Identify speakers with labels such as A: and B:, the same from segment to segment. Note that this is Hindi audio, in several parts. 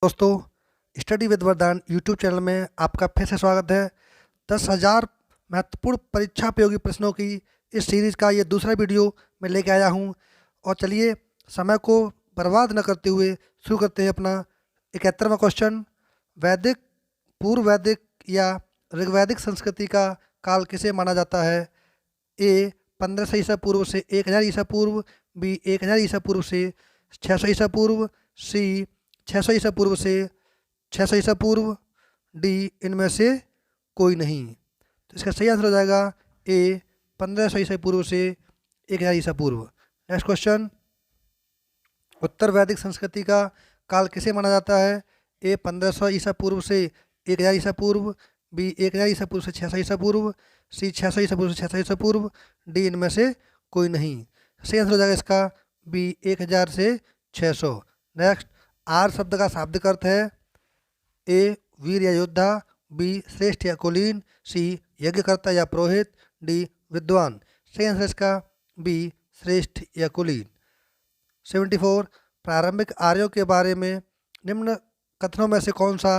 A: दोस्तों, स्टडी विद वरदान यूट्यूब चैनल में आपका फिर से स्वागत है। 10,000 महत्वपूर्ण परीक्षा उपयोगी प्रश्नों की इस सीरीज का ये दूसरा वीडियो मैं लेके आया हूँ। और चलिए समय को बर्बाद न करते हुए शुरू करते हैं अपना 71वां क्वेश्चन। वैदिक, पूर्व वैदिक या ऋग्वैदिक संस्कृति का काल किसे माना जाता है? ए 1500 ईसा पूर्व से 1000 ईसा पूर्व, बी 1000 ईसा पूर्व से 600 ईसा पूर्व, सी 600 ईसा पूर्व से 600 ईसा पूर्व, डी इनमें से कोई नहीं। तो इसका सही आंसर हो जाएगा ए 1500 ईसा पूर्व से 1000 ईसा पूर्व। नेक्स्ट क्वेश्चन, उत्तर वैदिक संस्कृति का काल किसे माना जाता है? ए 1500 ईसा पूर्व से 1000 ईसा पूर्व, बी 1000 ईसा पूर्व से 600 ईसा पूर्व, सी 600 ईसा पूर्व से 600 ईसा पूर्व, डी इनमें से कोई नहीं। सही आंसर हो जाएगा इसका बी 1000 से 600। नेक्स्ट, आर शब्द का शाब्दिक अर्थ है ए वीर या योद्धा, बी श्रेष्ठ या कुलीन, सी यज्ञकर्ता या पुरोहित, डी विद्वान। सही आंसर इसका बी श्रेष्ठ या कुलीन। 74, प्रारंभिक आर्यों के बारे में निम्न कथनों में से कौन सा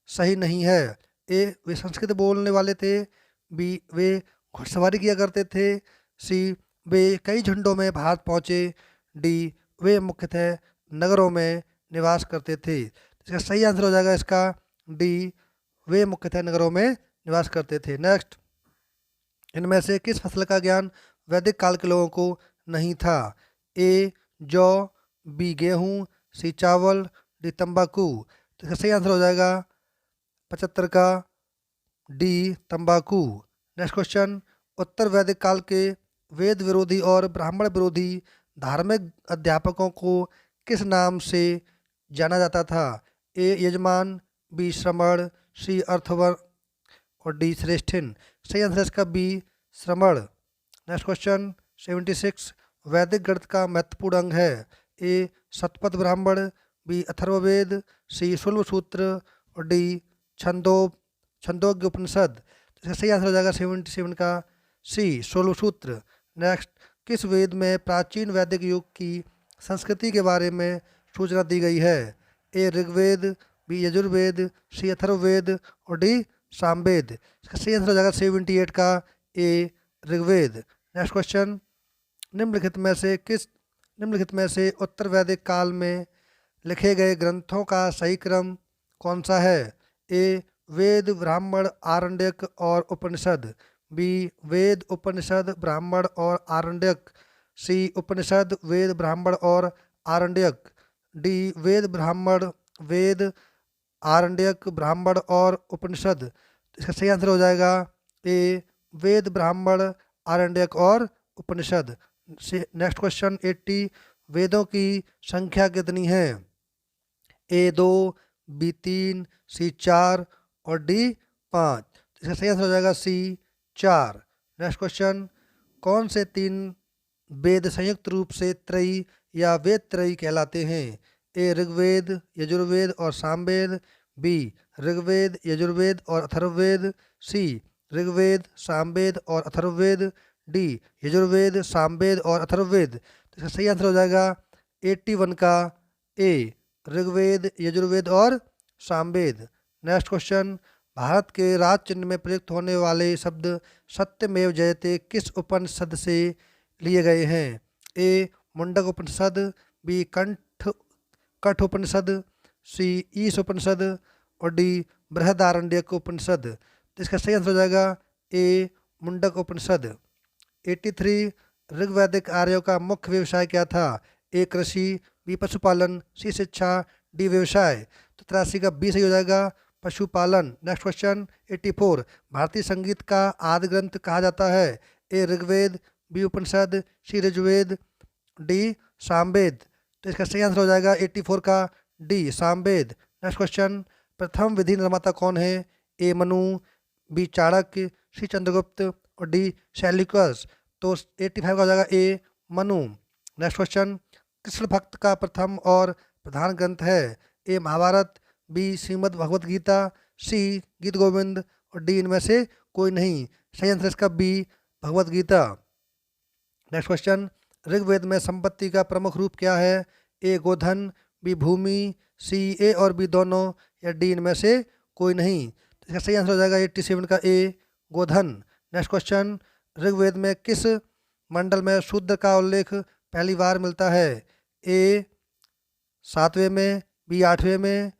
A: सही नहीं है? ए वे संस्कृत बोलने वाले थे, बी वे घुड़सवारी किया करते थे, सी वे कई झुंडों में भारत पहुँचे, डी वे मुख्यतः नगरों में निवास करते थे। इसका सही आंसर हो जाएगा इसका डी वे मुख्यतः नगरों में निवास करते थे। नेक्स्ट, इनमें से किस फसल का ज्ञान वैदिक काल के लोगों को नहीं था? ए जौ, बी गेहूँ, सी चावल, डी तंबाकू। तो इसका सही आंसर हो जाएगा 75 का डी तंबाकू। नेक्स्ट क्वेश्चन, उत्तर वैदिक काल के वेद विरोधी और ब्राह्मण विरोधी धार्मिक अध्यापकों को किस नाम से जाना जाता था? ए यजमान, बी श्रमण, सी अर्थवर और डी श्रेष्ठिन। सही आंसर इसका बी श्रमण। नेक्स्ट क्वेश्चन 76, वैदिक गणित का महत्वपूर्ण अंग है? ए शतपथ ब्राह्मण, बी अथर्ववेद, सी शुल्ब सूत्र और डी छंदोग्य उपनिषद। इसका सही आंसर हो जाएगा 77 का सी शुल्ब सूत्र। नेक्स्ट, किस वेद में प्राचीन वैदिक युग की संस्कृति के बारे में सूचना दी गई है? ए ऋग्वेद, बी यजुर्वेद, सी अथर्ववेद और डी सामवेद। इसका सही आंसर हो जाएगा 78 का ए ऋग्वेद। नेक्स्ट क्वेश्चन, निम्नलिखित में से उत्तर वैदिक काल में लिखे गए ग्रंथों का सही क्रम कौन सा है? ए वेद, ब्राह्मण, आरण्यक और उपनिषद, बी वेद, उपनिषद, ब्राह्मण और आरण्यक, सी उपनिषद, वेद, ब्राह्मण और आरण्यक, डी वेद, ब्राह्मण, वेद, आरण्यक, ब्राह्मण और उपनिषद। इसका सही आंसर हो जाएगा ए वेद, ब्राह्मण, आरण्यक और उपनिषद। नेक्स्ट क्वेश्चन 80, वेदों की संख्या कितनी है? ए 2, बी 3, सी 4 और डी 5। इसका सही आंसर हो जाएगा सी 4। नेक्स्ट क्वेश्चन, कौन से 3 वेद संयुक्त रूप से त्रयी या वेद त्रयी कहलाते हैं? ए ऋग्वेद, यजुर्वेद और सामवेद, बी ऋग्वेद, यजुर्वेद और अथर्ववेद, सी ऋग्वेद, सामवेद और अथर्ववेद, डी यजुर्वेद, सामवेद और अथर्ववेद। तो इसका सही आंसर हो जाएगा 81 का ए ऋग्वेद, यजुर्वेद और सामवेद। नेक्स्ट क्वेश्चन, भारत के राज चिन्ह में प्रयुक्त होने वाले शब्द सत्यमेव जयते किस उपनिषद से लिए गए हैं? ए मुंडक उपनिषद, बी कठ उपनिषद, सी ईश उपनिषद और डी बृहदारण्यक उपनिषद। तो इसका सही आंसर हो जाएगा ए मुंडक उपनिषद। 83, ऋग्वैदिक आर्यों का मुख्य व्यवसाय क्या था? ए कृषि, बी पशुपालन, सी शिक्षा, डी व्यवसाय। तो 83 का बी सही हो जाएगा पशुपालन। नेक्स्ट क्वेश्चन 84, भारतीय संगीत का आदि ग्रंथ कहा जाता है? ए ऋग्वेद, बी उपनिषद, सी ऋग्वेद, डी सामवेद। तो इसका सही आंसर हो जाएगा 84 का डी सामवेद। नेक्स्ट क्वेश्चन, प्रथम विधि निर्माता कौन है? ए मनु, बी चाणक्य, सी चंद्रगुप्त और डी शैल्यूकस। तो 85 का हो जाएगा ए मनु। नेक्स्ट क्वेश्चन, कृष्ण भक्त का प्रथम और प्रधान ग्रंथ है? ए महाभारत, बी श्रीमद् भगवत गीता, सी गीत गोविंद और डी इनमें से कोई नहीं। सही आंसर इसका B Bhagavad Gita. Next question, Rigveda में संपत्ति का प्रमुख रूप क्या है? ए गोधन, बी भूमि, सी ए और बी दोनों, या डी इनमें से कोई नहीं। तो इसका सही आंसर हो जाएगा 87 का ए, गोधन। नेक्स्ट क्वेश्चन, ऋग्वेद में किस मंडल में शूद्र का उल्लेख पहली बार मिलता है? ए 7वें में, बी 8वें में,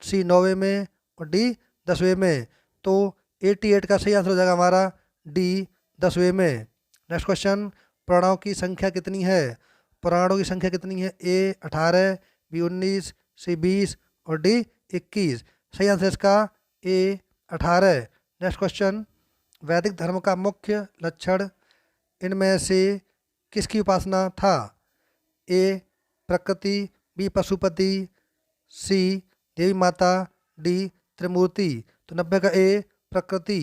A: सी 9वें में और डी 10वें में। तो 88 का सही आंसर हो जाएगा हमारा डी 10वें में। नेक्स्ट क्वेश्चन, पुराणों की संख्या कितनी है? पुराणों की संख्या कितनी है? ए 18, बी 19, सी 20 और डी 21। सही आंसर इसका ए 18। नेक्स्ट क्वेश्चन, वैदिक धर्म का मुख्य लक्षण इनमें से किसकी उपासना था? ए प्रकृति, बी पशुपति, सी देवी माता, डी त्रिमूर्ति। तो 90 का ए प्रकृति।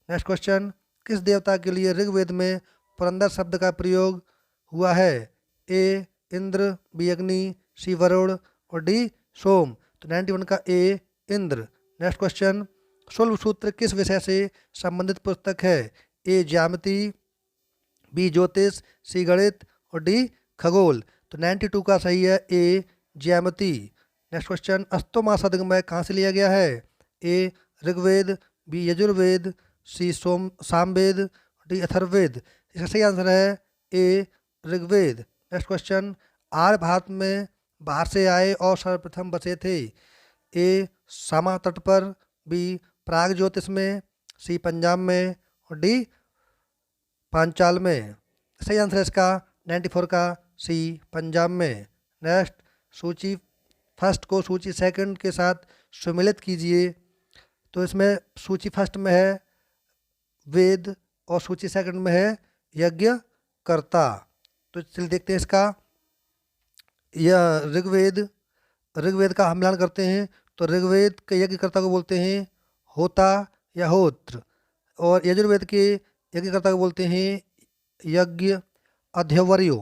A: नेक्स्ट क्वेश्चन, किस देवता के लिए ऋग्वेद में पुरंदर शब्द का प्रयोग हुआ है? ए इंद्र, बी अग्नि, सी वरुण और डी सोम। तो 91 का ए इंद्र। नेक्स्ट क्वेश्चन, शुल्ब सूत्र किस विषय से संबंधित पुस्तक है? ए ज्यामिति, बी ज्योतिष, सी गणित और डी खगोल। तो 92 का सही है ए ज्यामिति। नेक्स्ट क्वेश्चन, अस्तोमा शब्द में कहाँ से लिया गया है? ए Rigveda, B Yajurveda, C Samaveda, D Atharvaveda. इसका सही आंसर है ए ऋग्वेद। नेक्स्ट क्वेश्चन, आर्य भारत में बाहर से आए और सर्वप्रथम बसे थे? ए सामा तट पर, बी प्राग ज्योतिष में, सी पंजाब में और डी पांचाल में। सही आंसर है इसका 94 का सी पंजाब में। नेक्स्ट, सूची फर्स्ट को सूची सेकंड के साथ सम्मिलित कीजिए। तो इसमें सूची फर्स्ट में है वेद और सूची सेकंड में है यज्ञ कर्ता। तो चलिए देखते हैं इसका। यह ऋग्वेद का हम मिलान करते हैं तो ऋग्वेद के यज्ञकर्ता को बोलते हैं होता या होत्र, और यजुर्वेद के यज्ञकर्ता को बोलते हैं यज्ञ अध्यवर्यो,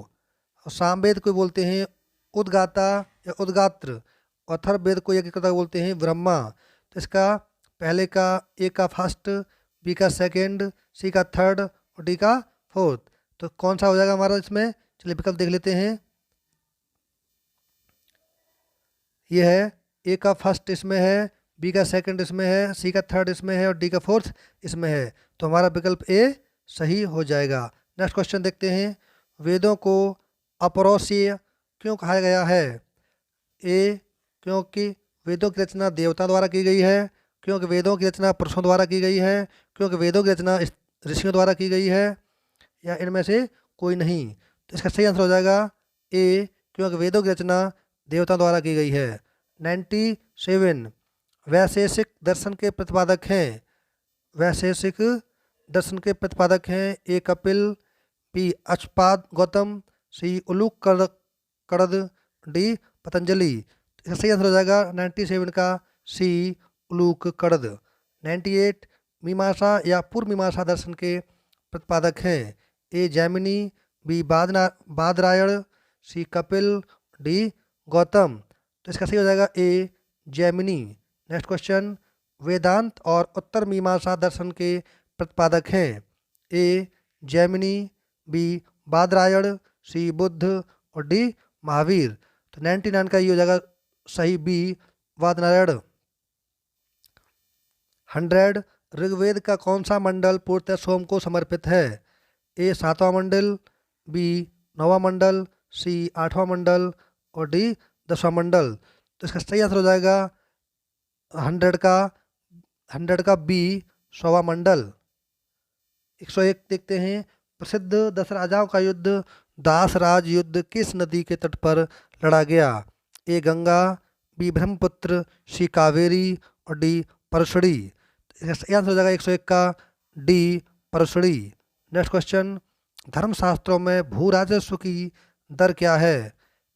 A: और सामवेद को बोलते हैं उद्गाता या उद्गात्र, और अथर्ववेद को यज्ञकर्ता को बोलते हैं ब्रह्मा। तो इसका पहले का ए का फर्स्ट, बी का सेकंड, सी का थर्ड और डी का फोर्थ। तो कौन सा हो जाएगा हमारा इसमें? चलिए विकल्प देख लेते हैं। यह है ए का फर्स्ट इसमें है, बी का सेकंड इसमें है, सी का थर्ड इसमें है और डी का फोर्थ इसमें है। तो हमारा विकल्प ए सही हो जाएगा। नेक्स्ट क्वेश्चन देखते हैं, वेदों को अपौरुषीय क्यों कहा गया है? ए क्योंकि वेदों की रचना देवता द्वारा की गई है, क्योंकि वेदों की रचना पुरुषों द्वारा की गई है, क्योंकि वेदों की रचना ऋषियों द्वारा की गई है, या इनमें से कोई नहीं। तो इसका सही आंसर हो जाएगा ए क्योंकि वेदों की रचना देवता द्वारा की गई है। 97, वैशेषिक दर्शन के प्रतिपादक हैं? वैशेषिक दर्शन के प्रतिपादक हैं ए कपिल, बी अक्षपाद गौतम, सी उलूक कड़द, डी पतंजलि। इसका सही आंसर हो जाएगा 97 का सी उलूक कड़द। 98, मीमांसा या पूर्व मीमांसा दर्शन के प्रतिपादक हैं? ए जैमिनी, बी बादरायण, सी कपिल, डी गौतम। तो इसका सही हो जाएगा ए जैमिनी। नेक्स्ट क्वेश्चन, वेदांत और उत्तर मीमांसा दर्शन के प्रतिपादक हैं? ए जैमिनी, बी बादरायण, सी बुद्ध और डी महावीर। तो 99 का ये हो जाएगा सही बी बादरायण। 100, ऋग्वेद का कौन सा मंडल पूर्णतः सोम को समर्पित है? ए 7वां मंडल, बी 9वां मंडल, सी 8वां मंडल और डी 10वां मंडल। तो इसका सही आंसर हो जाएगा 100 का बी 100वां मंडल। 101 देखते हैं, प्रसिद्ध 10 राजाओं का युद्ध दासराज युद्ध किस नदी के तट पर लड़ा गया? ए गंगा, बी ब्रह्मपुत्र, सी कावेरी और डी परसड़ी। इसका सही आंसर हो जाएगा 101 का डी परसड़ी। नेक्स्ट क्वेश्चन, धर्मशास्त्रों में भू राजस्व की दर क्या है?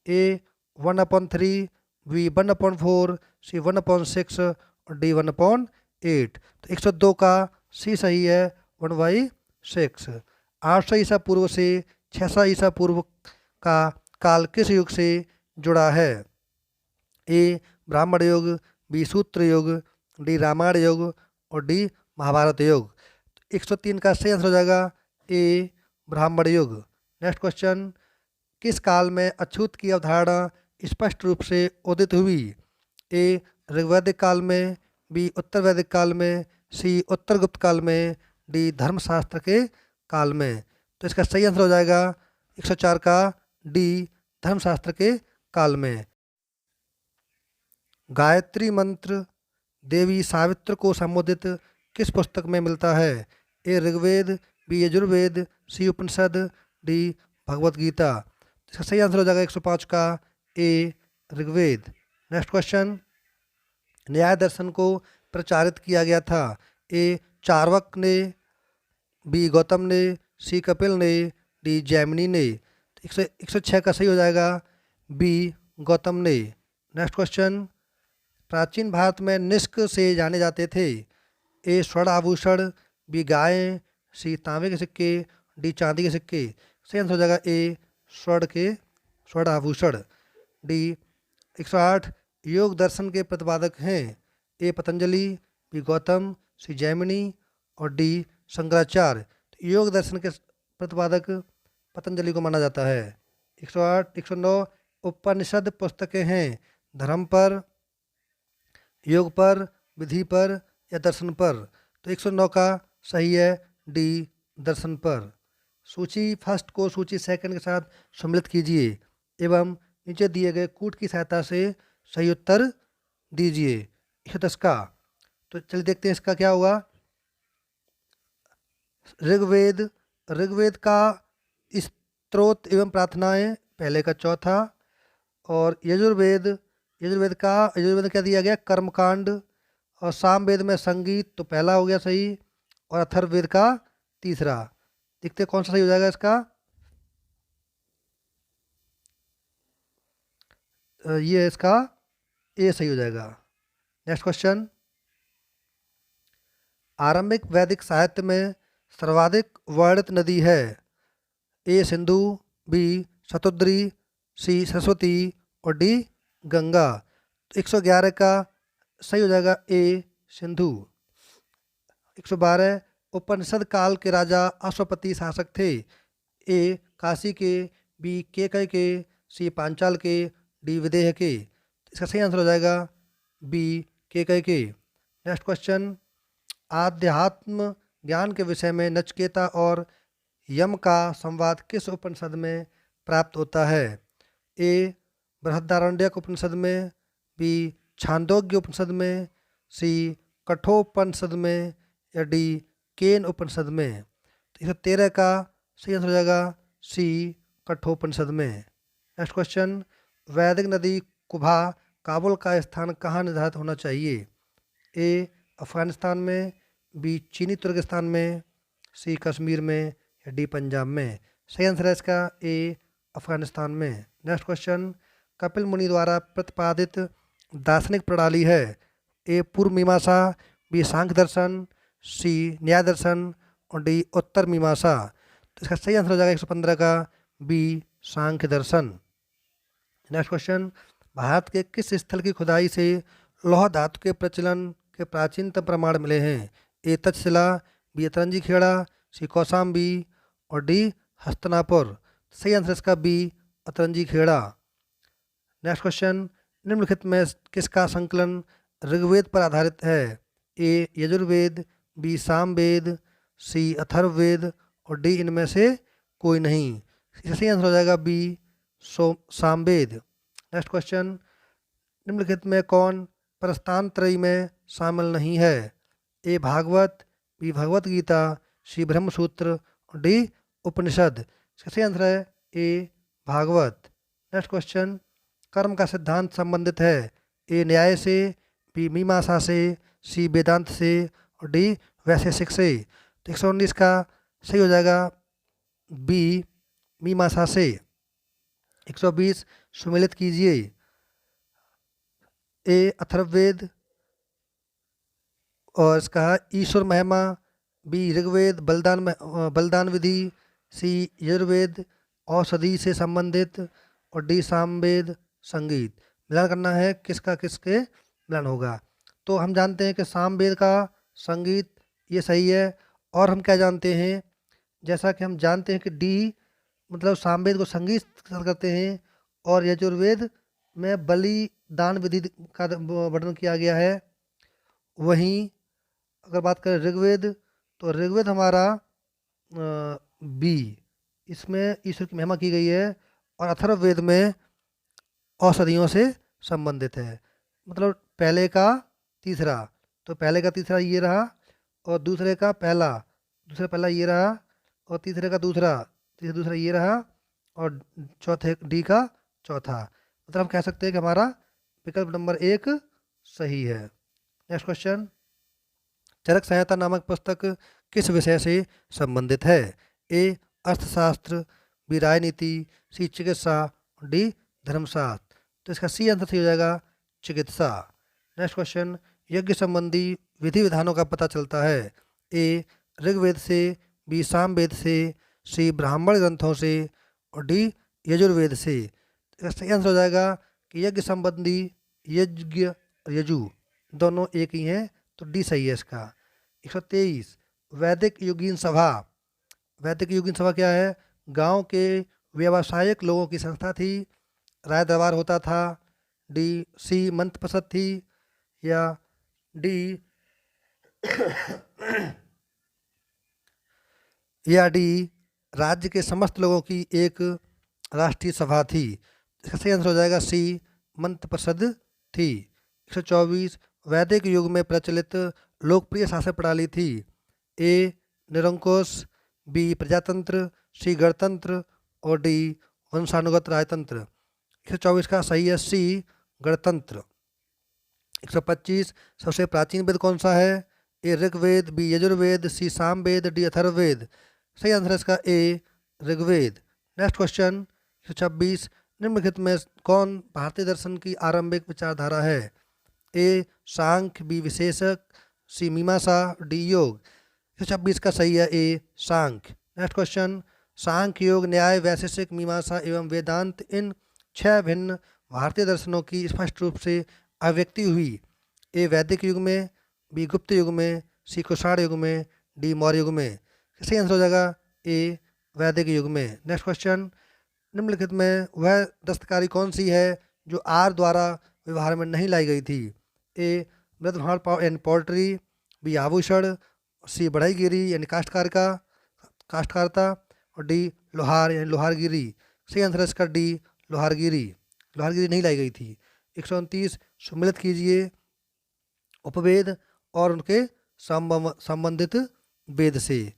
A: ए 1/3, बी 1/4, सी 1/6 और डी 1/8। तो 102 का सी सही है 1/6। 800 ईसा पूर्व से 600 ईसा पूर्व का काल किस युग से जुड़ा है? ए ब्राह्मण युग, बी सूत्र युग, डी रामायण युग और डी महाभारत युग। 103 का सही आंसर हो जाएगा ए ब्राह्मण युग। नेक्स्ट क्वेश्चन, किस काल में अछूत की अवधारणा स्पष्ट रूप से उदित हुई? ए ऋग्वैदिक काल में, बी उत्तर वैदिक काल में, सी उत्तर गुप्त काल में, डी धर्मशास्त्र के काल में। तो इसका सही आंसर हो जाएगा 104 का डी, धर्मशास्त्र के काल में। गायत्री मंत्र देवी सावित्र को संबोधित किस पुस्तक में मिलता है? ए ऋग्वेद, बी यजुर्वेद, सी उपनिषद, डी भगवत गीता। इसका सही आंसर हो जाएगा 105 का ए ऋग्वेद। नेक्स्ट क्वेश्चन, न्याय दर्शन को प्रचारित किया गया था? ए चार्वाक ने, बी गौतम ने, सी कपिल ने, डी जैमिनी ने। 106 का सही हो जाएगा बी गौतम ने। नेक्स्ट क्वेश्चन, प्राचीन भारत में निष्क से जाने जाते थे? ए स्वर्ण आभूषण, बी गायें, सी तांबे के सिक्के, डी चांदी के सिक्के। सही आंसर हो जाएगा ए स्वर्ण आभूषण, डी। 108, योग दर्शन के प्रतिपादक हैं? ए पतंजलि, बी गौतम, सी जैमिनी और डी शंकराचार्य। तो योग दर्शन के प्रतिपादक पतंजलि को माना जाता है। 108 109, उपनिषद पुस्तकें हैं धर्म पर, योग पर, विधि पर या दर्शन पर? तो 109 का सही है डी, दर्शन पर। सूची फर्स्ट को सूची सेकंड के साथ सम्मिलित कीजिए एवं नीचे दिए गए कूट की सहायता से सही उत्तर दीजिए। 110 का, तो चलिए देखते हैं इसका क्या होगा। ऋग्वेद का स्तोत्र एवं प्रार्थनाएं पहले का चौथा, और यजुर्वेद का क्या दिया गया? कर्मकांड। और सामवेद में संगीत तो पहला हो गया सही, और अथर्ववेद का तीसरा। देखते हैं कौन सा सही हो जाएगा इसका। ये इसका ए सही हो जाएगा। नेक्स्ट क्वेश्चन, आरंभिक वैदिक साहित्य में सर्वाधिक वर्णित नदी है? ए सिंधु, बी शतुद्री, सी सरस्वती और डी गंगा। तो 111 का सही हो जाएगा ए सिंधु। 112, उपनिषद काल के राजा अश्वपति शासक थे? ए काशी के, बी केकय के, सी पांचाल के, डी विदेह के। इसका सही आंसर हो जाएगा बी केकय के। नेक्स्ट क्वेश्चन, आध्यात्म ज्ञान के विषय में नचिकेता और यम का संवाद किस उपनिषद में प्राप्त होता है? ए बृहदारण्यक उपनिषद में, बी छांदोग्य उपनिषद में, सी कठोपनिषद में या डी केन उपनिषद में। तो 113 का सही आंसर हो जाएगा सी कठोपनिषद में। नेक्स्ट क्वेश्चन, वैदिक नदी कुभा काबुल का स्थान कहाँ निर्धारित होना चाहिए? ए अफगानिस्तान में, बी चीनी तुर्किस्तान में, सी कश्मीर में या डी पंजाब में। सही आंसर है इसका ए अफगानिस्तान में। नेक्स्ट क्वेश्चन, कपिल मुनि द्वारा प्रतिपादित दार्शनिक प्रणाली है? ए पूर्व मीमांसा, बी सांख्य दर्शन, सी न्याय दर्शन और डी उत्तर मीमांसा। तो इसका सही आंसर हो जाएगा 115 का बी सांख्य दर्शन। नेक्स्ट क्वेश्चन, भारत के किस स्थल की खुदाई से लौह धातु के प्रचलन के प्राचीनतम प्रमाण मिले हैं? ए तक्षशिला, बी अतरंजी खेड़ा, सी कौशाम्बी और डी हस्तिनापुर। सही आंसर इसका B Atranji Kheda. Next question, निम्नलिखित में किसका संकलन ऋग्वेद पर आधारित है? ए यजुर्वेद, बी सामवेद, सी अथर्ववेद और डी इनमें से कोई नहीं। इसका सही आंसर हो जाएगा बी सामवेद। नेक्स्ट क्वेश्चन, निम्नलिखित में कौन प्रस्थान त्रयी में शामिल नहीं है? ए भागवत, बी भगवत गीता, सी ब्रह्मसूत्र और डी उपनिषद। इसका सही आंसर है ए भागवत। नेक्स्ट क्वेश्चन, कर्म का सिद्धांत संबंधित है? ए न्याय से, बी मीमांसा से, सी वेदांत से और डी वैशेषिक से। तो 119 का सही हो जाएगा बी मीमांसा से। 120 सुमेलित कीजिए। ए अथर्ववेद और इसका ईश्वर महिमा, बी ऋग्वेद बलिदान विधि, सी यजुर्वेद औषधि से संबंधित और डी सामवेद संगीत। मिलान करना है किसका किसके मिलान होगा। तो हम जानते हैं कि सामवेद का संगीत ये सही है, और हम क्या जानते हैं, जैसा कि हम जानते हैं कि डी मतलब सामवेद को संगीत करते हैं और यजुर्वेद में बलिदान विधि का वर्णन किया गया है। वहीं अगर बात करें ऋग्वेद, तो ऋग्वेद हमारा बी, इसमें ईश्वर की महिमा की गई है। और अथर्ववेद में औषधियों से संबंधित है। मतलब पहले का तीसरा, तो पहले का तीसरा ये रहा, और दूसरे का पहला, दूसरा पहला ये रहा, और तीसरे का दूसरा, तीसरा दूसरा ये रहा, और चौथे डी का चौथा। मतलब हम कह सकते हैं कि हमारा विकल्प नंबर 1 सही है। नेक्स्ट क्वेश्चन, चरक संहिता नामक पुस्तक किस विषय से संबंधित है? ए अर्थशास्त्र, बी राजनीति, सी चिकित्सा, डी धर्मशास्त्र। तो इसका सी आंसर सही हो जाएगा चिकित्सा। नेक्स्ट क्वेश्चन, यज्ञ संबंधी विधि विधानों का पता चलता है। ए ऋग्वेद से, बी सामवेद से, सी ब्राह्मण ग्रंथों से, और डी यजुर्वेद से। इसका सही आंसर हो जाएगा कि यज्ञ संबंधी यज्ञ और यजु दोनों एक ही हैं, तो डी सही है इसका। 123, वैदिक युगीन सभा। वैदिक युगीन सभा क्या है? गांव के व्यावसायिक लोगों की संस्था थी, राय दरबार होता था। डी सी मंत्रपरिषद थी, या डी या डी राज्य के समस्त लोगों की एक राष्ट्रीय सभा थी। इसका सही आंसर हो जाएगा सी मंत्रपरिषद थी। 124, वैदिक युग में प्रचलित लोकप्रिय शासन प्रणाली थी। ए निरंकुश, बी प्रजातंत्र, सी गणतंत्र, और डी वंशानुगत राजतंत्र। 124 का सही है सी गणतंत्र। 125, सबसे प्राचीन वेद कौन सा है? ए Rigveda, B Yajurveda, C Samaveda, D Atharvaveda. सही आंसर है इसका ए ऋग्वेद। नेक्स्ट क्वेश्चन 126, निम्नलिखित में कौन भारतीय दर्शन की आरंभिक विचारधारा है? ए सांख्य, बी विशेषक, सी मीमांसा, डी योग। 126 का सही है ए सांख्य। नेक्स्ट क्वेश्चन, सांख्य, योग, न्याय, वैशेषिक, मीमांसा एवं वेदांत, इन 6 भिन्न भारतीय दर्शनों की स्पष्ट रूप से अभिव्यक्ति हुई। ए वैदिक युग में, बी गुप्त युग में, सी कुषाण युग में, डी मौर्य युग में। सही आंसर हो जाएगा ए वैदिक युग में। नेक्स्ट क्वेश्चन, निम्नलिखित में वह दस्तकारी कौन सी है जो आर द्वारा व्यवहार में नहीं लाई गई थी? ए मृदभाण एंड पोल्ट्री, बी आभूषण, सी बढ़ईगिरी यानी काष्ठकारिता, और डी लोहार यानी लोहारगिरी। सही आंसर है इसका डी लोहारगिरी। लोहारगिरी नहीं लाई गई थी। 129, सम्मिलित कीजिए उपवेद और उनके संबंधित वेद से।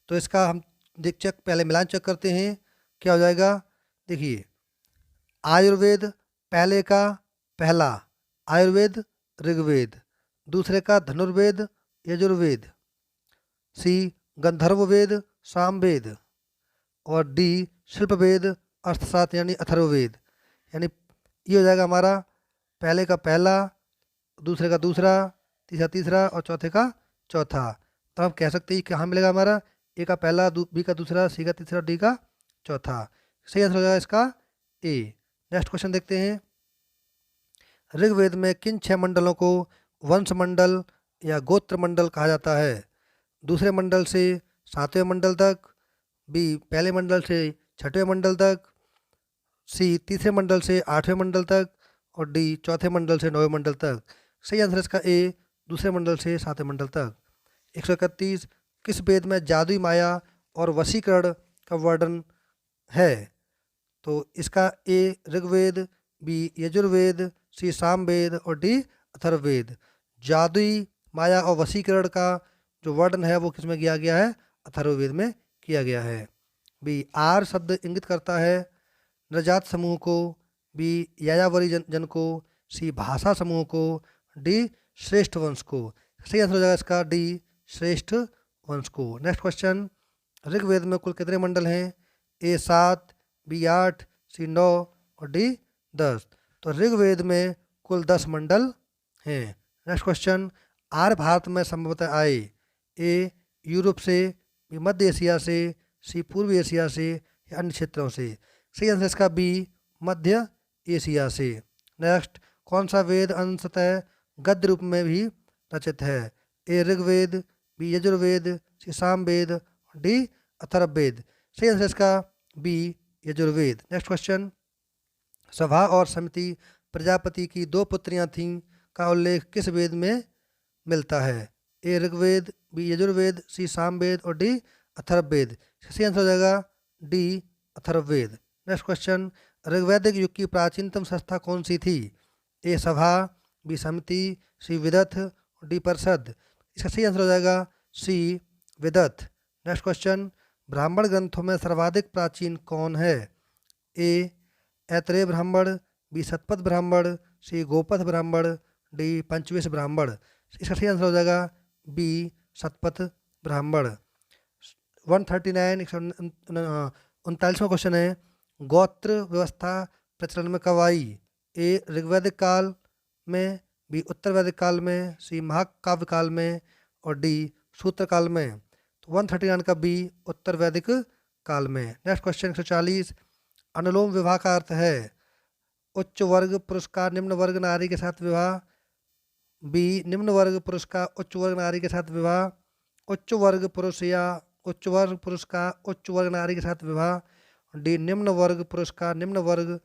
A: तो इसका हम पहले मिलान चेक करते हैं, क्या हो जाएगा? देखिए, आयुर्वेद पहले का पहला आयुर्वेद ऋग्वेद, दूसरे का धनुर्वेद यजुर्वेद, सी गंधर्ववेद सामवेद, और डी शिल्पवेद अर्थशास्त्र यानी अथर्ववेद। यानी ये हो जाएगा हमारा पहले का पहला, दूसरे का दूसरा, तीसरा और चौथे का चौथा। तो हम कह सकते हैं कहाँ मिलेगा हमारा? ए का पहला, बी का दूसरा, सी का तीसरा, डी का चौथा। सही आंसर हो जाएगा इसका ए। नेक्स्ट क्वेश्चन देखते हैं, ऋग्वेद में किन 6 मंडलों को वंश मंडल या गोत्र मंडल कहा जाता है? दूसरे मंडल से 7वें मंडल तक, बी पहले मंडल से 6वें मंडल तक, सी तीसरे मंडल से 8वें मंडल तक, और डी चौथे मंडल से 9वें मंडल तक। सही आंसर इसका ए दूसरे मंडल से 7वें मंडल तक। 131, किस वेद में जादुई माया और वशीकरण का वर्णन है? तो इसका ए ऋग्वेद, बी यजुर्वेद, सी सामवेद, और डी अथर्ववेद। जादुई माया और वशीकरण का जो वर्णन है वो किस में किया गया है? अथर्ववेद में किया गया है। बी आर शब्द इंगित करता है नरजात समूह को, बी यायावरी जन को, सी भाषा समूह को, डी श्रेष्ठ वंश को। सही आंसर हो जाएगा इसका डी श्रेष्ठ वंश को। नेक्स्ट क्वेश्चन, ऋग्वेद में कुल कितने मंडल हैं? ए 7, बी 8, सी 9, और डी 10। तो ऋग्वेद में कुल 10 मंडल हैं। नेक्स्ट क्वेश्चन, आर्य भारत में संभवतः आए? ए यूरोप से, बी मध्य एशिया से, सी पूर्वी एशिया से, या अन्य क्षेत्रों से। सही आंसर इसका बी मध्य एशिया से। नेक्स्ट, कौन सा वेद अंशतः गद्य रूप में भी रचित है? ए Rigveda, B Yajurveda, C Samaveda, D Atharvaveda. सही आंसर इसका बी यजुर्वेद। नेक्स्ट क्वेश्चन, सभा और समिति प्रजापति की 2 पुत्रियां थीं का उल्लेख किस वेद में मिलता है? ए ऋग्वेद, बी यजुर्वेद, सी सामवेद और डी अथर्ववेद। सही आंसर हो जाएगा डी अथर्ववेद। नेक्स्ट क्वेश्चन, ऋग्वैदिक युग की प्राचीनतम संस्था कौन सी थी? ए सभा, बी समिति, सी विदथ और डी परिषद। इसका सही आंसर हो जाएगा सी विदथ। नेक्स्ट क्वेश्चन, ब्राह्मण ग्रंथों में सर्वाधिक प्राचीन कौन है? ए ऐतरेय ब्राह्मण, बी शतपथ ब्राह्मण, सी गोपथ ब्राह्मण, डी पंचविश ब्राह्मण। इसका सही आंसर हो जाएगा बी शतपथ ब्राह्मण। 139 39वां क्वेश्चन है, गोत्र व्यवस्था प्रचलन में कब आई? ए ऋग्वैदिक काल में, बी उत्तर वैदिक काल में, सी महाकाव्य काल में और डी सूत्र काल में। तो 139 का बी उत्तर वैदिक काल में। नेक्स्ट क्वेश्चन 140, अनुलोम विवाह का अर्थ है? उच्च वर्ग पुरुष का निम्न वर्ग नारी के साथ विवाह, बी निम्न वर्ग पुरुष का उच्च वर्ग नारी के साथ विवाह, उच्च वर्ग पुरुष या उच्च वर्ग पुरुष का उच्च वर्ग नारी के साथ विवाह, डी निम्न वर्ग पुरुष का निम्न वर्ग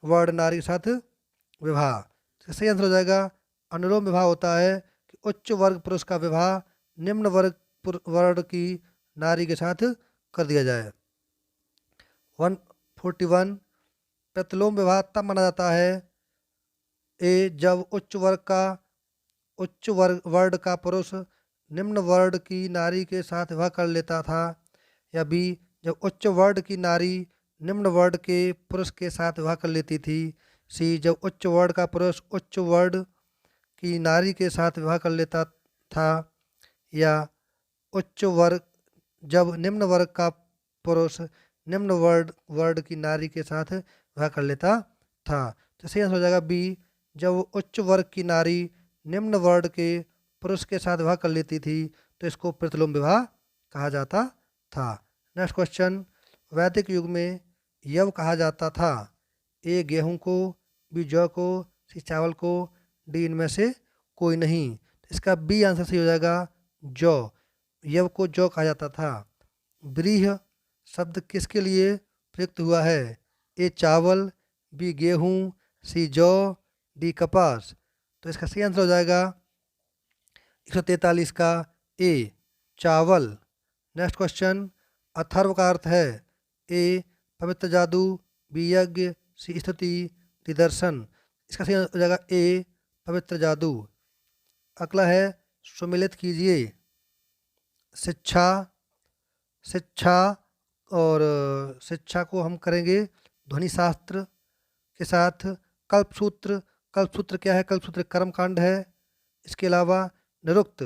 A: वर्ण नारी के साथ विवाह। तो सही आंसर हो जाएगा अनुलोम विवाह होता है कि उच्च वर्ग पुरुष का विवाह निम्न वर्ग वर्ण की नारी के साथ कर दिया जाए। 141, प्रतिलोम विवाह तब माना जाता है? ए जब उच्च वर्ग वर्ण का पुरुष निम्न वर्ण की नारी के साथ विवाह कर लेता था, या बी जब उच्च वर्ण की नारी निम्न वर्ण के पुरुष के साथ विवाह कर लेती थी, सी जब उच्च वर्ण का पुरुष उच्च वर्ण की नारी के साथ विवाह कर लेता था, या उच्च वर्ग जब निम्न वर्ग का पुरुष निम्न वर्ण की नारी के साथ विवाह कर लेता था। तो सही आंसर हो जाएगा बी जब उच्च वर्ग की नारी निम्न वर्ण के पुरुष के साथ विवाह कर लेती थी तो इसको प्रतिलोम विवाह कहा जाता था। नेक्स्ट क्वेश्चन, वैदिक युग में यव कहा जाता था? ए गेहूं को, बी जौ को, सी चावल को, डी इनमें से कोई नहीं। इसका बी आंसर सही हो जाएगा जौ। यव को जौ कहा जाता था। व्रीह शब्द किसके लिए प्रयुक्त हुआ है? ए चावल, बी गेहूं, सी जौ, डी कपास। तो इसका सही आंसर हो जाएगा 143 का ए चावल। नेक्स्ट क्वेश्चन, अथर्व का अर्थ है? ए पवित्र जादू, बी यज्ञ, सी स्तुति, डी दर्शन। इसका सही हो जाएगा ए पवित्र जादू। अगला है सुमिलित कीजिए। शिक्षा और शिक्षा को हम करेंगे ध्वनि शास्त्र के साथ। कल्पसूत्र क्या है? कल्पसूत्र कर्मकांड है। इसके अलावा निरुक्त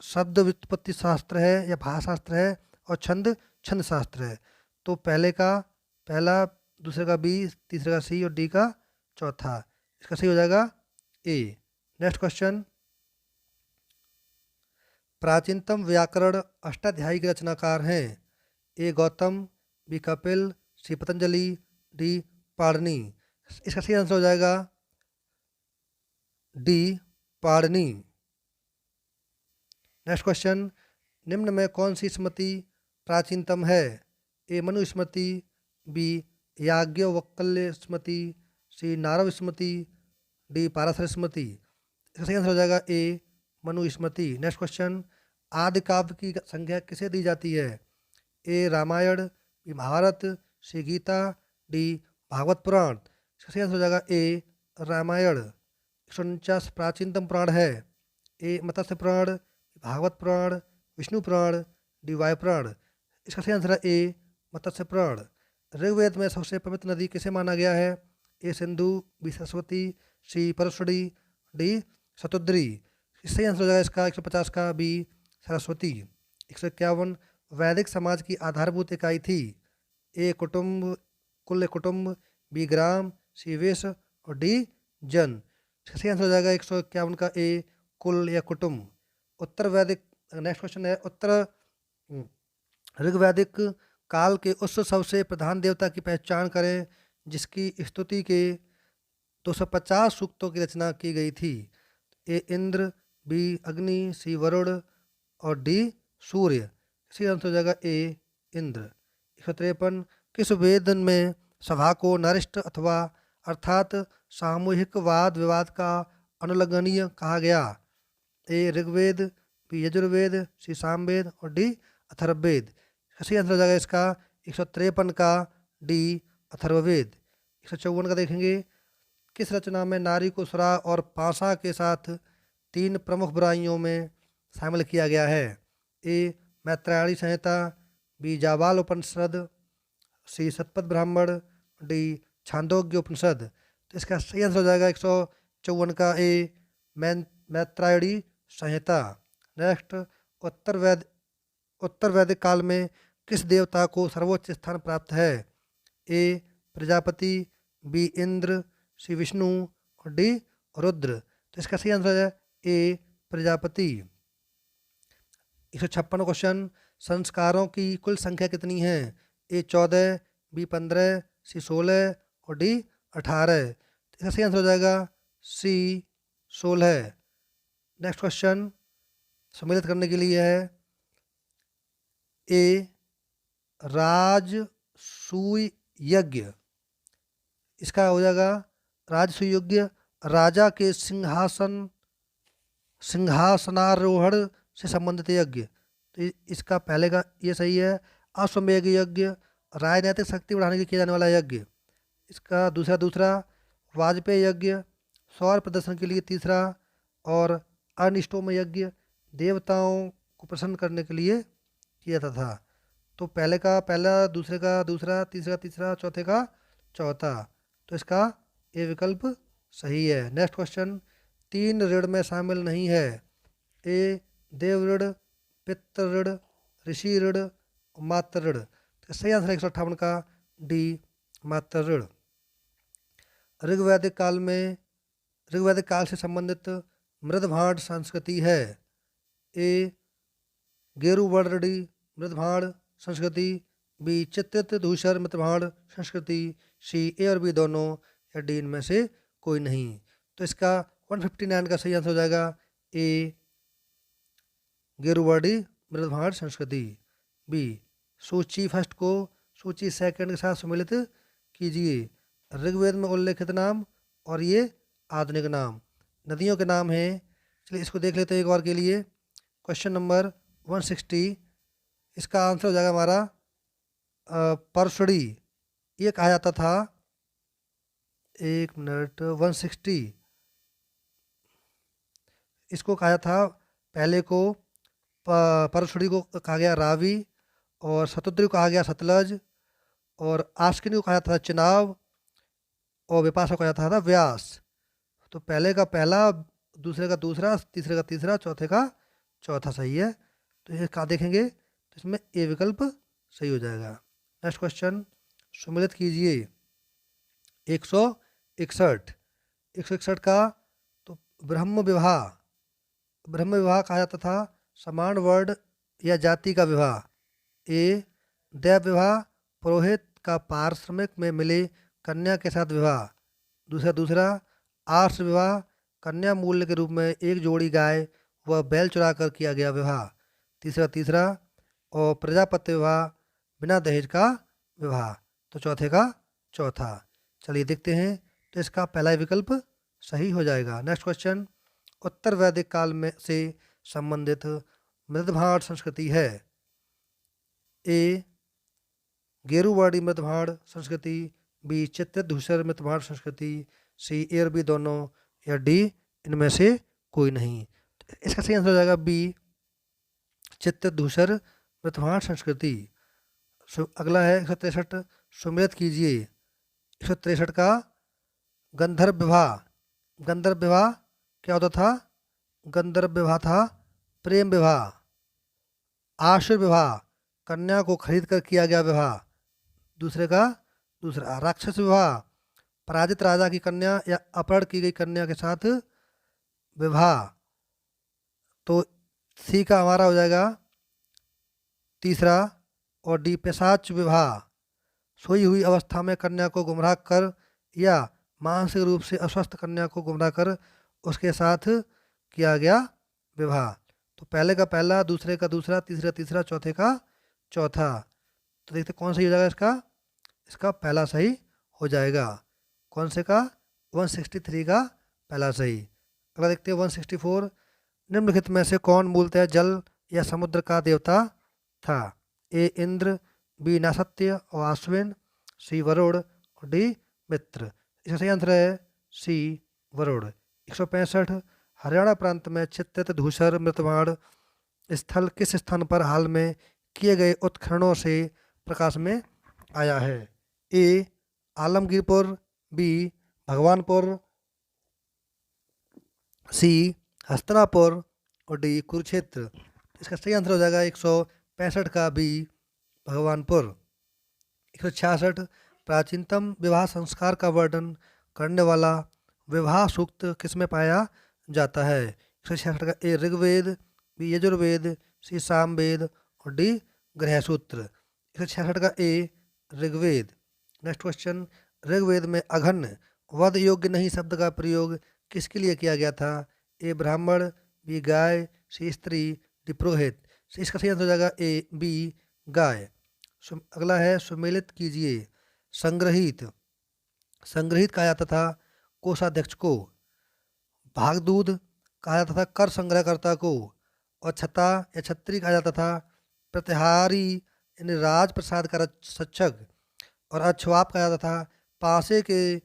A: शब्द व्युत्पत्ति शास्त्र है या भाषा शास्त्र है, और छंद शास्त्र है। तो पहले का पहला, दूसरे का बी, तीसरे का सी और डी का चौथा। इसका सही हो जाएगा ए। नेक्स्ट क्वेश्चन, प्राचीनतम व्याकरण अष्टाध्यायी के रचनाकार हैं? ए गौतम, बी कपिल, सी पतंजलि, डी पाणिनि। इसका सही आंसर हो जाएगा डी पाणिनि। नेक्स्ट क्वेश्चन, निम्न में कौन सी स्मृति प्राचीनतम है? ए मनु स्मृति, बी याज्ञवल्क्य स्मृति, सी नारद स्मृति, डी पाराशर स्मृति। इसका सही आंसर हो जाएगा ए मनु स्मृति। नेक्स्ट क्वेश्चन, आदि काव्य की संज्ञा किसे दी जाती है? ए रामायण, बी महाभारत, सी गीता, डी भागवत पुराण। इसका सही आंसर हो जाएगा ए रामायण। 149 प्राचीनतम पुराण है? ए मत्स्य पुराण, भागवत पुराण, विष्णु पुराण, डी वायु पुराण। इसका सही आंसर है ए मत्स्य पुराण। ऋग्वेद में सबसे पवित्र नदी किसे माना गया है? ए सिंधु, बी सरस्वती, सी परस्वती, डी शतुद्री। सही आंसर हो जाएगा इसका 150 का बी सरस्वती। 151 वैदिक समाज की आधारभूत इकाई थी? ए कुटुंब, कुल कुटुंब, बी ग्राम, सी वेश और डी जन। सही आंसर हो जाएगा 151 का ए कुल या कुटुंब। उत्तर वैदिक, नेक्स्ट क्वेश्चन है, उत्तर ऋग्वैदिक काल के उस सबसे प्रधान देवता की पहचान करें जिसकी स्तुति के 250 सूक्तों की रचना की गई थी? ए इंद्र, बी अग्नि, सी वरुण और डी सूर्य। इसी आंसर हो जाएगा ए इंद्र। 153 किस वेद में सभा को नरिष्ठ अथवा अर्थात सामूहिक वाद विवाद का अनुलंघनीय कहा गया? ए ऋग्वेद, बी यजुर्वेद, सी सामवेद और डी अथर्ववेद। सही आंसर हो जाएगा इसका 153 का डी अथर्ववेद। 154 का देखेंगे, किस रचना में नारी को सुराग और पासा के साथ 3 प्रमुख बुराइयों में शामिल किया गया है? ए मैत्रायणी संहिता, बी जाबाल उपनिषद, सी शतपथ ब्राह्मण, डी छांदोग्य उपनिषद। तो इसका सही आंसर हो जाएगा 154 का ए मैत्रायणी संहिता। नेक्स्ट, उत्तर वैदिक काल में किस देवता को सर्वोच्च स्थान प्राप्त है? ए प्रजापति, बी इंद्र, सी विष्णु और डी रुद्र। तो इसका सही आंसर है ए प्रजापति। 156 क्वेश्चन, संस्कारों की कुल संख्या कितनी है? ए 14, बी 15, सी 16 और डी 18। इसका सही आंसर हो जाएगा सी 16। नेक्स्ट क्वेश्चन सम्मिलित करने के लिए है, ए राजसूय यज्ञ। इसका हो जाएगा राजसूय यज्ञ राजा के सिंहासनारोहण से संबंधित यज्ञ। तो इसका पहले का ये सही है। अश्वमेध यज्ञ राजनैतिक शक्ति बढ़ाने के लिए किया जाने वाला यज्ञ। इसका दूसरा वाजपेयी यज्ञ सौर प्रदर्शन के लिए। तीसरा और अनिष्टोम यज्ञ देवताओं को प्रसन्न करने के लिए किया था। तो पहले का पहला, दूसरे का दूसरा, तीसरा तीसरा, चौथे का चौथा। तो इसका ये विकल्प सही है। नेक्स्ट क्वेश्चन, 3 ऋण में शामिल नहीं है? ए देव ऋण, पितृ ऋण, ऋषि ऋण और मातृ ऋण। तो सही आंसर 158 का डी मातृ ऋण। ऋग्वैदिक काल से संबंधित मृदभांड संस्कृति है? ए गेरुवर्णी मृदभांड संस्कृति, बी चित्रित धूसर मृदभांड संस्कृति, सी ए और बी दोनों या डी इनमें से कोई नहीं। तो इसका 159 का सही आंसर हो जाएगा ए गेरुवर्णी मृदभांड संस्कृति, बी। सूची फर्स्ट को सूची सेकंड के साथ सम्मिलित कीजिए। ऋग्वेद में उल्लेखित नाम और ये आधुनिक नाम नदियों के नाम हैं। चलिए इसको देख लेते हैं एक बार के लिए। क्वेश्चन नंबर 160, इसका आंसर हो जाएगा हमारा परसड़ी। ये कहा जाता था, 160, इसको कहा था पहले को परसड़ी को कहा गया रावी, और शतुद्री को कहा गया सतलज, और आश्किनी को कहा जाता था चिनाब, और विपाशा को कहा जाता था व्यास। तो पहले का पहला, दूसरे का दूसरा, तीसरे का तीसरा, चौथे का चौथा सही है। तो ये कहा देखेंगे तो इसमें ए विकल्प सही हो जाएगा। नेक्स्ट क्वेश्चन सम्मिलित कीजिए। 161 का, तो ब्रह्म विवाह कहा जाता था समान वर्ण या जाति का विवाह। ए दैव विवाह पुरोहित का पारिश्रमिक में मिले कन्या के साथ विवाह। दूसरा आर्ष विवाह कन्या मूल्य के रूप में एक जोड़ी गाय व बैल चुरा कर किया गया विवाह। तीसरा और प्रजापत्य विवाह बिना दहेज का विवाह। तो चौथे का चौथा। चलिए देखते हैं, तो इसका पहला विकल्प सही हो जाएगा। नेक्स्ट क्वेश्चन, उत्तर वैदिक काल में से संबंधित मृदभांड संस्कृति है? ए गेरुवर्णी मृदभांड संस्कृति, बी चित्रित धूसर मृदभांड संस्कृति, सी ए और बी दोनों या डी इनमें से कोई नहीं। तो इसका सही आंसर हो जाएगा बी चित्रित धूसर मृदभांड संस्कृति। अगला है 163, सम्मिलित कीजिए। 163 का गंधर्व विवाह क्या होता था? गंधर्व विवाह था प्रेम विवाह। आशुर विवाह कन्या को खरीद कर किया गया विवाह। दूसरा राक्षस विवाह पराजित राजा की कन्या या अपहरण की गई कन्या के साथ विवाह। तो सी का हमारा हो जाएगा तीसरा, और डी पिशाच विवाह सोई हुई अवस्था में कन्या को गुमराह कर या मानसिक रूप से अस्वस्थ कन्या को गुमराह कर उसके साथ किया गया विवाह। तो पहले का पहला, दूसरे का दूसरा, तीसरा तीसरा, चौथे का चौथा। तो देखते कौन सही हो जाएगा इसका पहला सही हो जाएगा। कौन से का? 163 का पहला सही। अगला देखते हैं 164। निम्नलिखित में से कौन मूलतः जल या समुद्र का देवता था? ए इंद्र, बी नासत्य और आश्विन, सी वरुण और डी मित्र। इसका सही आंसर है सी वरुण। 165। हरियाणा प्रांत में चित्रित धूसर मृतबाण स्थल किस स्थान पर हाल में किए गए उत्खननों से प्रकाश में आया है? ए आलमगीरपुर, बी भगवानपुर, सी हस्तिनापुर और डी कुरुक्षेत्र। इसका सही आंसर हो जाएगा 165 का बी भगवानपुर। 166। प्राचीनतम विवाह संस्कार का वर्णन करने वाला विवाह सूक्त किसमें पाया जाता है? 166 का A Rigveda, B Yajurveda, C Samaveda और डी गृहसूत्र। 166 का A Rigveda. Next question. Rigveda में अघन्न वध योग्य नहीं शब्द का प्रयोग किसके लिए किया गया था? ए ब्राह्मण, बी गाय, सी स्त्री, डी पुरोहित। इसका सही आंसर हो जाएगा ए बी गाय। अगला है सुमेलित कीजिए। संग्रहित, संग्रहित कहा जाता था कोषाध्यक्ष को, भागदूत कहा जाता था कर संग्रहकर्ता को, और छता या छत्री कहा जाता था प्रतिहारी यानी राज प्रसाद का रक्षक, और अक्षवाप कहा जाता था पासे के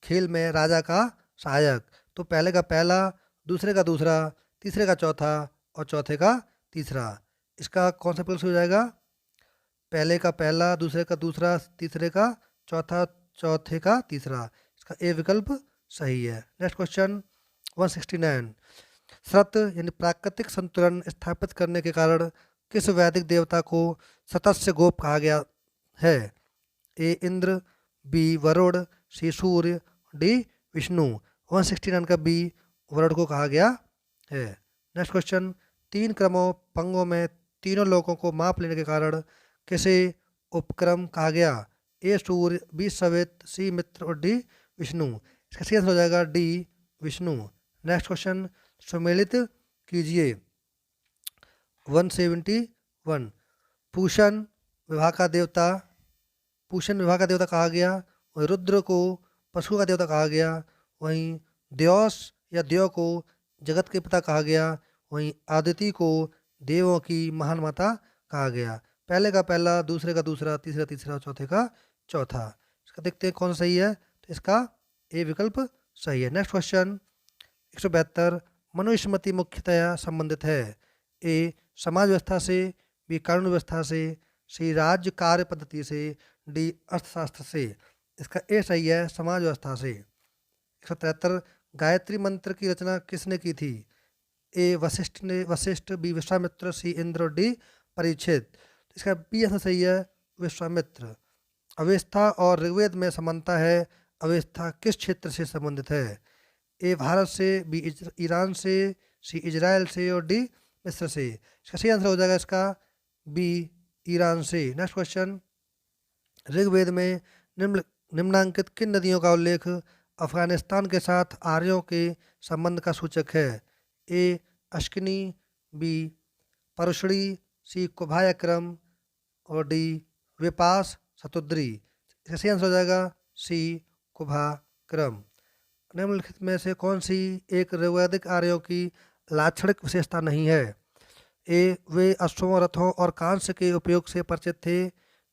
A: खेल में राजा का सहायक। तो पहले का पहला, दूसरे का दूसरा, तीसरे का चौथा और चौथे का तीसरा। इसका कौन सा विकल्प हो जाएगा? पहले का पहला, दूसरे का दूसरा, तीसरे का चौथा, चौथे का तीसरा। इसका ए विकल्प सही है। Next question 169। सत यानी प्राकृतिक संतुलन स्थापित करने के कारण किस वैदिक देवता को सतस्य गोप कहा गया है? ए इंद्र, बी वरुण, सी सूर्य, डी विष्णु। 169 का बी वरुण को कहा गया है। Next question. 3 क्रमों पंगों में तीनों लोगों को माप लेने के कारण किसे उपक्रम कहा गया? ए सूर्य, बी सवित, सी मित्र और डी विष्णु। इसका सही आंसर हो जाएगा डी विष्णु। Next question. सुमेलित कीजिए। 171। पूषण विवाह का देवता, पूषण विवाह का देवता कहा गया। वहीं रुद्र को पशु का देवता कहा गया। वहीं द्यौस या द्यौ को जगत के पिता कहा गया। वहीं आदिति को देवों की महान माता कहा गया। पहले का पहला, दूसरे का दूसरा, तीसरा तीसरा, चौथे का चौथा। इसका देखते हैं कौन सा सही है। तो इसका ए विकल्प सही है। Next question 172। मनुस्मृति मुख्यतया संबंधित है? ए समाज व्यवस्था से, बी कानून व्यवस्था से, सी राज्य कार्य पद्धति से, डी अर्थशास्त्र से। इसका ए सही है समाज व्यवस्था से। 173। गायत्री मंत्र की रचना किसने की थी? ए वशिष्ठ ने, वशिष्ठ, बी विश्वामित्र, सी इंद्र और डी परीक्षित। इसका बी आंसर सही है विश्वामित्र। अवस्था और ऋग्वेद में समानता है। अवस्था किस क्षेत्र से संबंधित है? ए भारत से, बी ईरान से, सी इजराइल से और डी मिस्र से। इसका सही आंसर हो जाएगा इसका बी ईरान से। Next question. ऋग्वेद में निम्नांकित किन नदियों का उल्लेख अफगानिस्तान के साथ आर्यों के संबंध का सूचक है? ए अश्किनी, बी परुषणी, सी कुभायक्रम और डी विपास शतुद्री। इसका सही आंसर हो जाएगा सी कुभाक्रम। निम्नलिखित में से कौन सी एक ऋग्वैदिक आर्यों की लाक्षणिक विशेषता नहीं है? ए वे अश्वों, रथों और कांस्य के उपयोग से परिचित थे।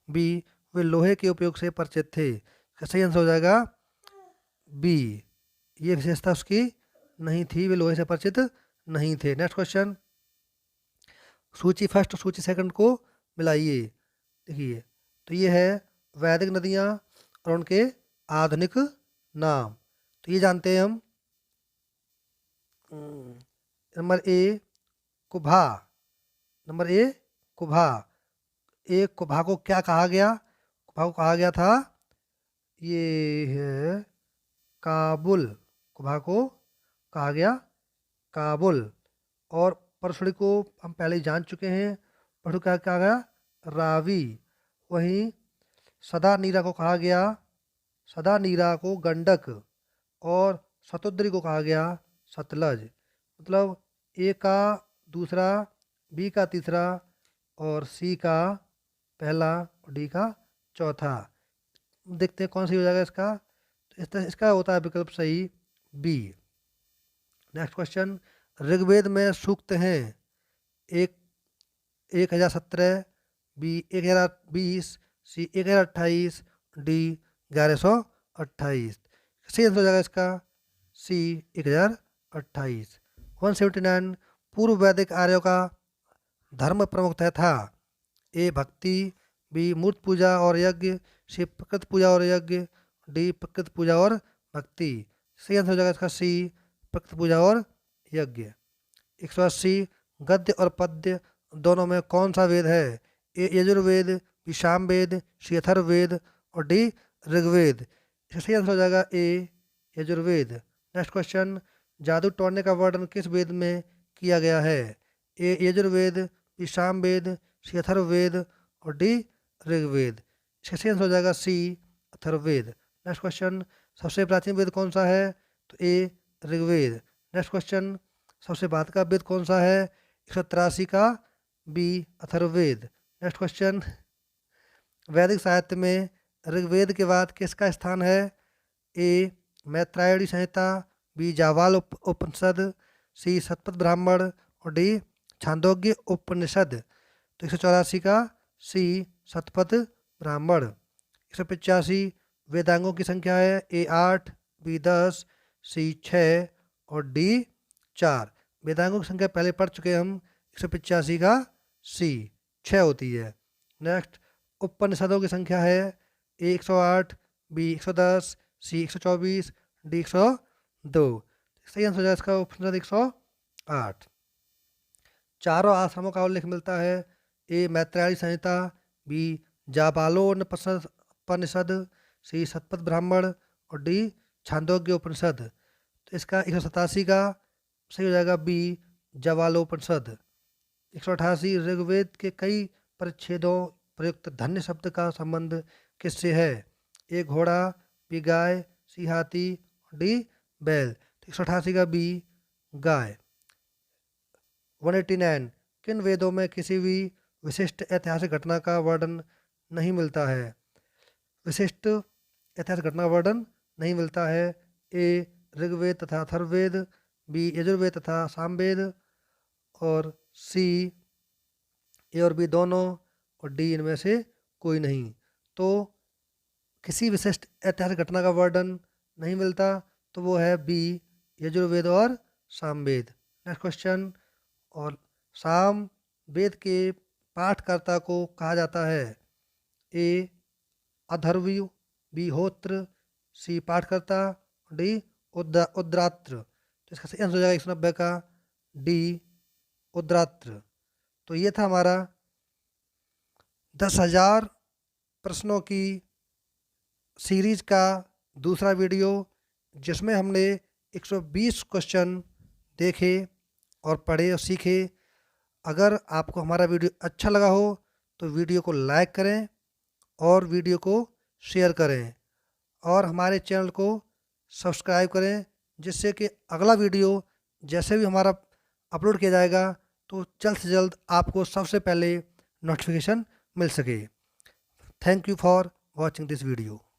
A: बी वे लोहे के उपयोग से परिचित थे। इसका सही आंसर हो जाएगा बी, ये विशेषता उसकी नहीं थी, वे लोहे से परिचित नहीं थे। Next question. सूची फर्स्ट सूची सेकंड को मिलाइए। देखिए तो ये है वैदिक नदियाँ और उनके आधुनिक नाम। तो ये जानते हैं हम। Number A Kubha, number A Kubha. ए कुभा को क्या कहा गया? कुभा को कहा गया था, ये है काबुल। कुभा को कहा गया काबुल। और परसुड़ी को हम पहले ही जान चुके हैं। परसु क्या कहा गया? रावी। वहीं सदा नीरा को कहा गया, सदा नीरा को गंडक। और शतुद्री को कहा गया सतलज। मतलब ए का दूसरा, बी का तीसरा और सी का पहला और डी का चौथा। देखते हैं कौन सी हो जाएगा इसका। तो इसका होता है विकल्प सही बी। नेक्स्ट क्वेश्चन, ऋग्वेद में सूक्त हैं एक 1017, बी 1020, सी 1028, डी 1128। सही आंसर हो जाएगा इसका सी 1028। 179, पूर्व वैदिक आर्यों का धर्म प्रमुखतः था ए भक्ति, बी मूर्त पूजा और यज्ञ, सी प्रकृत पूजा और यज्ञ, डी प्रकृत पूजा और भक्ति। सही आंसर हो जाएगा इसका सी प्रकृत पूजा और यज्ञ। 180, गद्य और पद्य दोनों में कौन सा वेद है? ए यजुर्वेद, बी सामवेद, सी अथर्ववेद और डी ऋग्वेद। इसका सही आंसर हो जाएगा ए यजुर्वेद। नेक्स्ट क्वेश्चन, जादू टोड़ने का वर्णन किस वेद में किया गया है? ए यजुर्वेद, बी सामवेद, सी अथर्ववेद और डी ऋग्वेद। इसका सही आंसर हो जाएगा सी अथर्ववेद। नेक्स्ट क्वेश्चन, सबसे प्राचीन वेद कौन सा है? तो ए ऋग्वेद। नेक्स्ट क्वेश्चन, सबसे बाद का वेद कौन सा है? 183 का बी अथर्ववेद। नेक्स्ट क्वेश्चन, वैदिक साहित्य में ऋग्वेद के बाद किसका स्थान है? ए मैत्रायणी संहिता, बी जावाल उपनिषद, सी शतपथ ब्राह्मण और डी छांदोग्य उपनिषद। तो 184 का सी शतपथ ब्राह्मण। 185, वेदांगों की संख्या है ए 8, बी 10, सी 6 और डी 4। वेदांगों की संख्या पहले पढ़ चुके हम। 185 का सी 6 होती है। नेक्स्ट, उपनिषदों की संख्या है ए 108, बी 110, सी 124, डी 102। सही आंसर हो जाएगा इसका उपनिषद 108। चारों आश्रमों का उल्लेख मिलता है ए मैत्रायणी संहिता, बी जाबालोपनिषद, सी शतपथ ब्राह्मण और डी छांदोग्य उपनिषद। तो इसका 187 का सही हो जाएगा बी जाबालोपनिषद। 188, ऋग्वेद के कई परिच्छेदों प्रयुक्त धन्य शब्द का संबंध किससे है? ए घोड़ा, बी गाय, सी हाथी, डी बैल। तो 188 का बी गाय। 189, किन वेदों में किसी भी विशिष्ट ऐतिहासिक घटना का वर्णन नहीं मिलता है? विशिष्ट ऐतिहासिक घटना का वर्णन नहीं मिलता है। ए ऋग्वेद तथा अथर्ववेद, बी यजुर्वेद तथा सामवेद और सी ए और बी दोनों और डी इनमें से कोई नहीं। तो किसी विशिष्ट ऐतिहासिक घटना का वर्णन नहीं मिलता तो वो है बी यजुर्वेद और सामवेद। नेक्स्ट क्वेश्चन, और साम वेद के पाठकर्ता को कहा जाता है? ए अथर्वी, बी होत्र, सी पाठकर्ता, डी उद्रात्र। तो इसका सही आंसर हो जाएगा 190 का डी उद्रात्र। तो ये था हमारा 10,000 प्रश्नों की सीरीज का दूसरा वीडियो, जिसमें हमने 120 क्वेश्चन देखे और पढ़े और सीखे। अगर आपको हमारा वीडियो अच्छा लगा हो तो वीडियो को लाइक करें और वीडियो को शेयर करें और हमारे चैनल को सब्सक्राइब करें, जिससे कि अगला वीडियो जैसे भी हमारा अपलोड किया जाएगा तो जल्द से जल्द आपको सबसे पहले नोटिफिकेशन मिल सके। Thank you for watching this video.